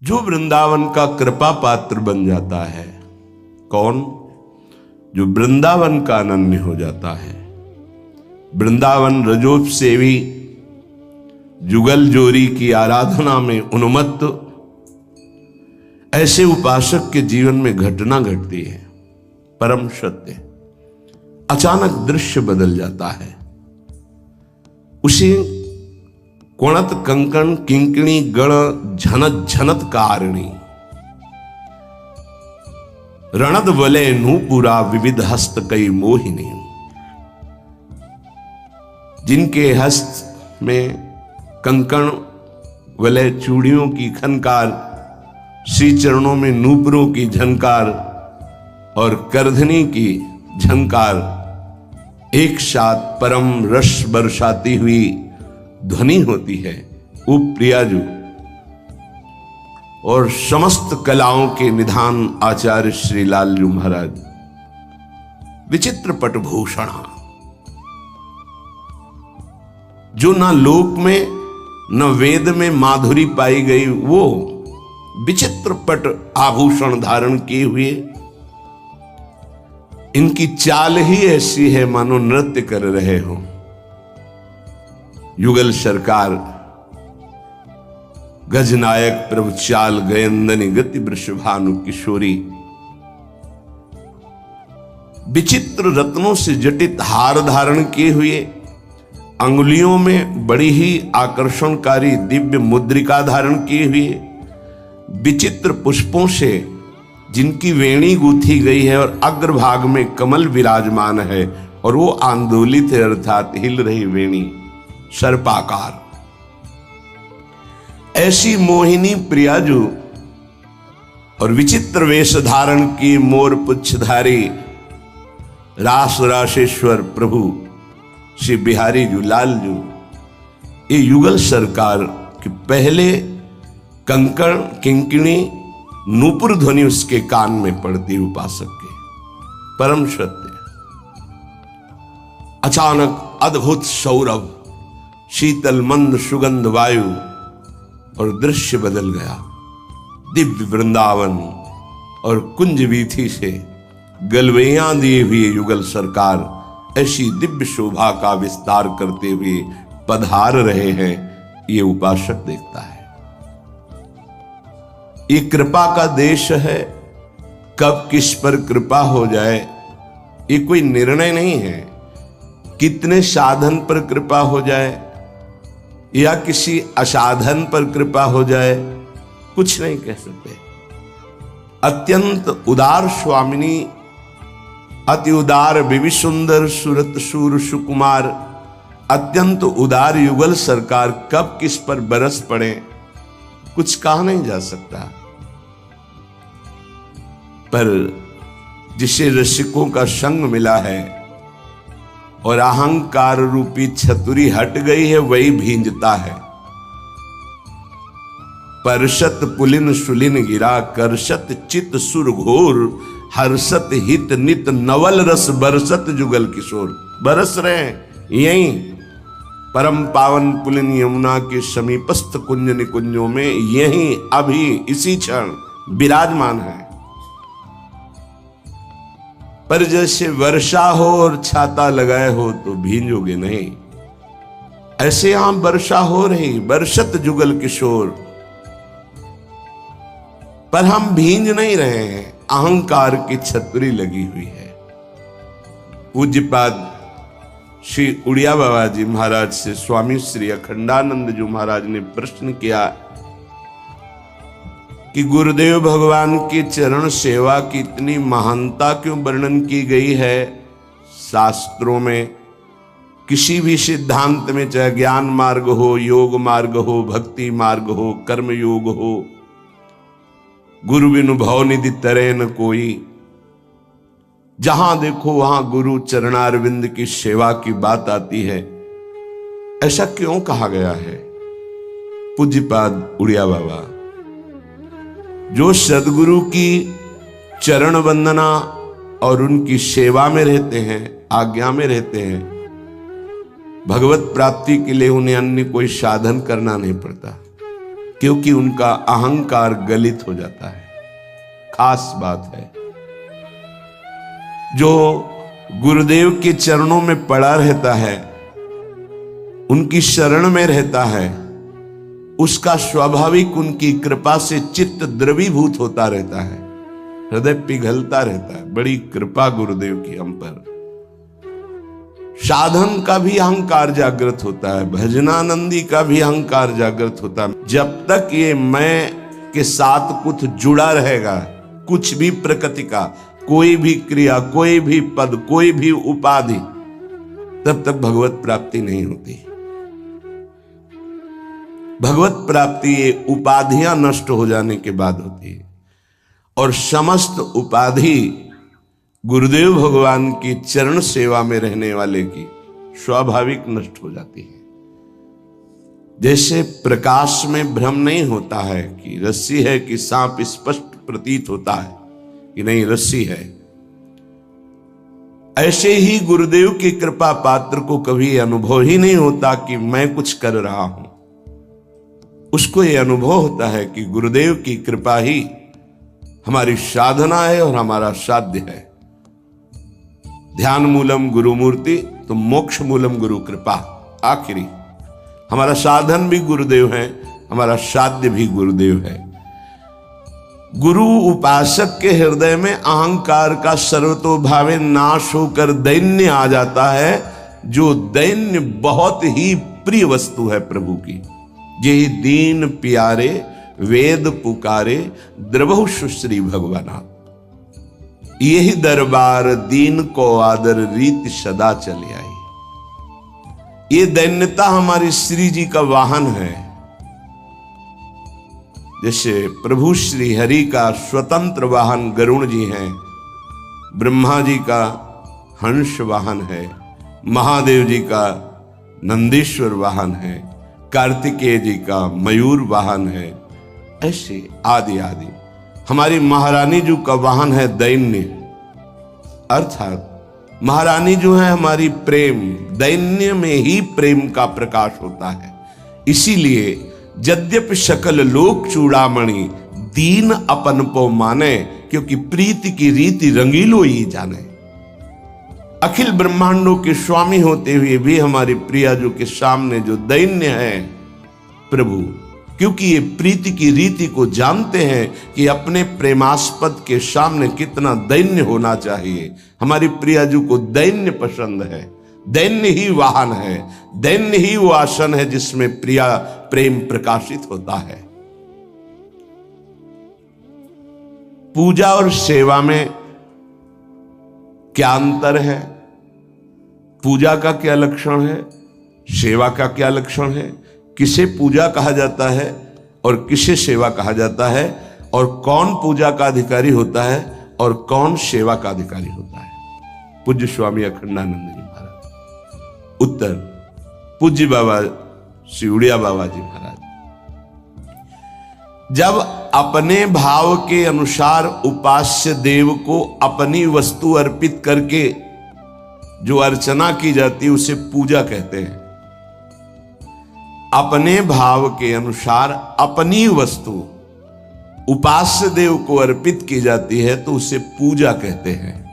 जो वृंदावन का कृपा पात्र बन जाता है, कौन? जो वृंदावन का अनन्य हो जाता है। वृंदावन रजोप सेवी जुगल जोरी की आराधना में उन्मत्त ऐसे उपासक के जीवन में घटना घटती है, परम सत्य। अचानक दृश्य बदल जाता है। उसी कोणत कंकण किंकिणी गण झनत झनत कारिणी रणद वले नूपुरा विविध हस्त कई मोहिनी। जिनके हस्त में कंकण वले चूड़ियों की खनकार, श्री चरणों में नूपुरों की झनकार और करधनी की झनकार एक साथ परम रस बरसाती हुई ध्वनि होती है, वो प्रियाजू। और समस्त कलाओं के निधान आचार्य श्री लालजू महाराज, विचित्र पटभूषण, जो ना लोक में न वेद में माधुरी पाई गई, वो विचित्र पट आभूषण धारण किए हुए। इनकी चाल ही ऐसी है मानो नृत्य कर रहे हो। युगल सरकार गजनायक प्रभु चाल गयंदनी गति वृषभानु किशोरी, विचित्र रत्नों से जटित हार धारण किए हुए, अंगुलियों में बड़ी ही आकर्षणकारी दिव्य मुद्रिका धारण किए हुए, विचित्र पुष्पों से जिनकी वेणी गूंथी गई है और अग्रभाग में कमल विराजमान है और वो आंदोलित है, अर्थात हिल रही वेणी सर्पाकार। ऐसी मोहिनी प्रियाजू और विचित्र वेश धारण की मोर पुच्छधारी रास राशेश्वर प्रभु श्री बिहारी जू लालजू, ये युगल सरकार के पहले कंकण किंकिणी नूपुर ध्वनि उसके कान में पड़ती उपासक के, परम सत्य। अचानक अद्भुत सौरभ, शीतल मंद सुगंध वायु और दृश्य बदल गया। दिव्य वृंदावन और कुंज वीथी से गलवैया दिए हुए युगल सरकार ऐसी दिव्य शोभा का विस्तार करते हुए पधार रहे हैं, ये उपासक देखता है। ये कृपा का देश है, कब किस पर कृपा हो जाए ये कोई निर्णय नहीं है। कितने साधन पर कृपा हो जाए या किसी असाधन पर कृपा हो जाए, कुछ नहीं कह सकते। अत्यंत उदार स्वामिनी, अति उदार विवि सुंदर सुरत सूर सुकुमार, अत्यंत उदार युगल सरकार कब किस पर बरस पड़े कुछ कहा नहीं जा सकता। पर जिसे रसिकों का संग मिला है और अहंकार रूपी छतुरी हट गई है, वही भींजता है। परसत पुलिन सुलिन गिरा, करसत चित सुर घोर, हर्षत हित नित नवल रस बरसत जुगल किशोर। बरस रहे हैं यही परम पावन पुलिन यमुना के समीपस्थ कुंज निकुंजों में, यही अभी इसी क्षण विराजमान है। पर जैसे वर्षा हो और छाता लगाए हो तो भींजोगे नहीं, ऐसे यहां वर्षा हो रही, बरसत जुगल किशोर, पर हम भींज नहीं रहे हैं, अहंकार की छतरी लगी हुई है। पूज्यपाद श्री उड़िया बाबा जी महाराज से स्वामी श्री अखंडानंद जी महाराज ने प्रश्न किया कि गुरुदेव भगवान की चरण सेवा की इतनी महानता क्यों वर्णन की गई है शास्त्रों में? किसी भी सिद्धांत में, चाहे ज्ञान मार्ग हो, योग मार्ग हो, भक्ति मार्ग हो, कर्म योग हो, गुरु बिनु भव निधि तरे न कोई। जहां देखो वहां गुरु चरणारविंद की सेवा की बात आती है। ऐसा क्यों कहा गया है? पूज्यपाद उड़िया बाबा जो सदगुरु की चरण वंदना और उनकी सेवा में रहते हैं, आज्ञा में रहते हैं, भगवत प्राप्ति के लिए उन्हें अन्य कोई साधन करना नहीं पड़ता। क्योंकि उनका अहंकार गलित हो जाता है। खास बात है, जो गुरुदेव के चरणों में पड़ा रहता है, उनकी शरण में रहता है, उसका स्वाभाविक उनकी कृपा से चित्त द्रवीभूत होता रहता है, हृदय पिघलता रहता है। बड़ी कृपा गुरुदेव की हम पर। साधन का भी अहंकार जागृत होता है, भजनानंदी का भी अहंकार जागृत होता है। जब तक ये मैं के साथ कुछ जुड़ा रहेगा, कुछ भी प्रकृति का, कोई भी क्रिया, कोई भी पद, कोई भी उपाधि, तब तक भगवत प्राप्ति नहीं होती। भगवत प्राप्ति ये उपाधियां नष्ट हो जाने के बाद होती है, और समस्त उपाधि गुरुदेव भगवान की चरण सेवा में रहने वाले की स्वाभाविक नष्ट हो जाती है। जैसे प्रकाश में भ्रम नहीं होता है कि रस्सी है कि सांप, स्पष्ट प्रतीत होता है कि नहीं रस्सी है, ऐसे ही गुरुदेव की कृपा पात्र को कभी अनुभव ही नहीं होता कि मैं कुछ कर रहा हूं। उसको यह अनुभव होता है कि गुरुदेव की कृपा ही हमारी साधना है और हमारा साध्य है। ध्यान मूलम गुरु मूर्ति तो मोक्ष मूलम गुरु कृपा। आखिरी हमारा साधन भी गुरुदेव है, हमारा साध्य भी गुरुदेव है। गुरु उपासक के हृदय में अहंकार का सर्वतोभावे नाश होकर दैन्य आ जाता है, जो दैन्य बहुत ही प्रिय वस्तु है प्रभु की। यही दीन प्यारे वेद पुकारे द्रवहु सुश्री भगवाना। यही दरबार दीन को आदर रीत सदा चले आई। ये दैन्यता हमारी श्री जी का वाहन है। जैसे प्रभु श्री हरि का स्वतंत्र वाहन गरुण जी हैं, ब्रह्मा जी का हंस वाहन है, महादेव जी का नंदीश्वर वाहन है, कार्तिकेय जी का मयूर वाहन है, ऐसे आदि आदि। हमारी महारानी जी का वाहन है दैन्य, अर्थात महारानी जो है हमारी प्रेम, दैन्य में ही प्रेम का प्रकाश होता है। इसीलिए यद्यपि सकल लोक चूड़ामणि दीन अपन पो माने, क्योंकि प्रीति की रीति रंगीलो ही जाने। अखिल ब्रह्मांडों के स्वामी होते हुए भी हमारी प्रिया जो के सामने जो दैन्य है प्रभु, क्योंकि ये प्रीति की रीति को जानते हैं कि अपने प्रेमास्पद के सामने कितना दैन्य होना चाहिए। हमारी प्रियाजू को दैन्य पसंद है, दैन्य ही वाहन है, दैन्य ही वो आसन है जिसमें प्रिया प्रेम प्रकाशित होता है। पूजा और सेवा में क्या अंतर है? पूजा का क्या लक्षण है, सेवा का क्या लक्षण है? किसे पूजा कहा जाता है और किसे सेवा कहा जाता है, और कौन पूजा का अधिकारी होता है और कौन सेवा का अधिकारी होता है? पूज्य स्वामी अखंडानंद जी महाराज। उत्तर पूज्य बाबा श्री उड़िया बाबा जी महाराज। जब अपने भाव के अनुसार उपास्य देव को अपनी वस्तु अर्पित करके जो अर्चना की जाती है उसे पूजा कहते हैं। अपने भाव के अनुसार अपनी वस्तु उपास्य देव को अर्पित की जाती है तो उसे पूजा कहते हैं।